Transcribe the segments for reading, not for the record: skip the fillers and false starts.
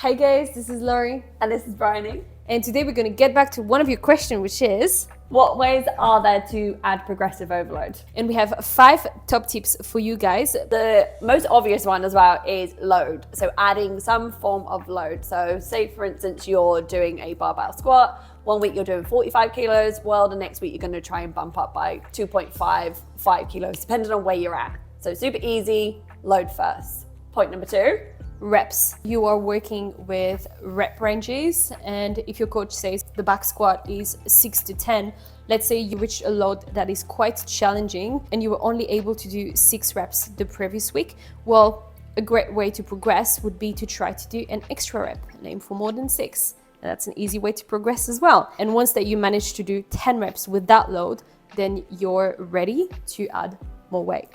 Hi guys, this is Laurie. And this is Bryony. And today we're going to get back to one of your questions, which is... what ways are there to add progressive overload? And we have 5 top tips for you guys. The most obvious one as well is load. So adding some form of load. So say for instance, you're doing a barbell squat. One week you're doing 45 kilos. Well, the next week you're going to try and bump up by 2.5, 5 kilos, depending on where you're at. So super easy, load first. Point number 2. Reps. You are working with rep ranges, and if your coach says the back squat is 6 to 10, let's say you reached a load that is quite challenging and you were only able to do 6 reps the previous week, well, a great way to progress would be to try to do an extra rep and aim for more than 6. And that's an easy way to progress as well. And once that you manage to do 10 reps with that load, then you're ready to add more weight.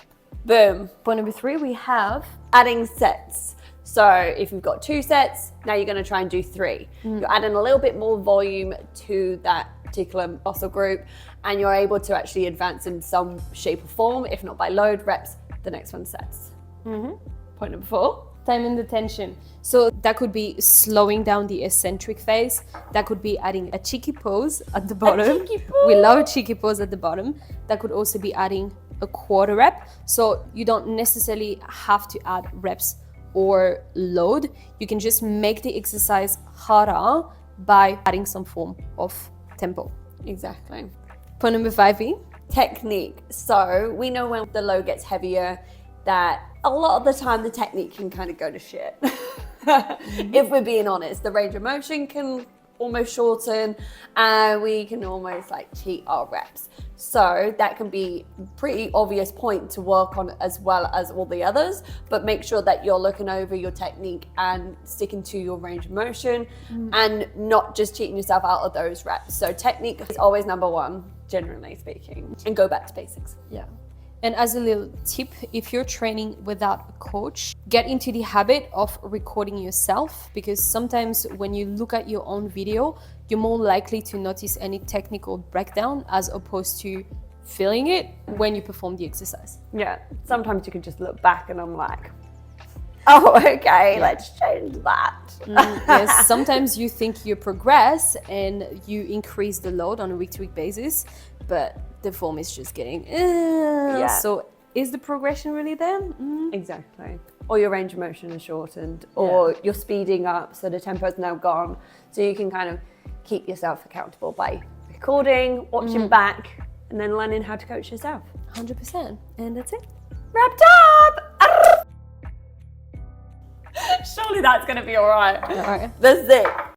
Boom. Point number 3, we have adding sets. So if you've got 2 sets, now you're going to try and do 3. You're adding a little bit more volume to that particular muscle group, and you're able to actually advance in some shape or form, if not by load reps, the next one sets. Point number 4. time and attention. So that could be slowing down the eccentric phase. That could be adding a cheeky pose at the bottom. A cheeky pose. We love a cheeky pose at the bottom. That could also be adding a quarter rep. So you don't necessarily have to add reps or load. You can just make the exercise harder by adding some form of tempo. Exactly. Point number 5, technique. So we know when the load gets heavier that a lot of the time the technique can kind of go to shit. If we're being honest, the range of motion can almost shorten and we can almost like cheat our reps. So that can be a pretty obvious point to work on as well as all the others, but make sure that you're looking over your technique and sticking to your range of motion and not just cheating yourself out of those reps. So technique is always number 1, generally speaking, and go back to basics. Yeah. And as a little tip, if you're training without a coach, get into the habit of recording yourself, because sometimes when you look at your own video, you're more likely to notice any technical breakdown as opposed to feeling it when you perform the exercise. Yeah, sometimes you can just look back and I'm like, oh, okay, let's change that. Yes, sometimes you think you progress and you increase the load on a week-to-week basis, but the form is just getting, So is the progression really there? Exactly. Or your range of motion is shortened, or you're speeding up, so the tempo's now gone. So you can kind of keep yourself accountable by recording, watching back, and then learning how to coach yourself. 100%. And that's it. Wrapped up! Surely that's going to be all right. All right. That's it.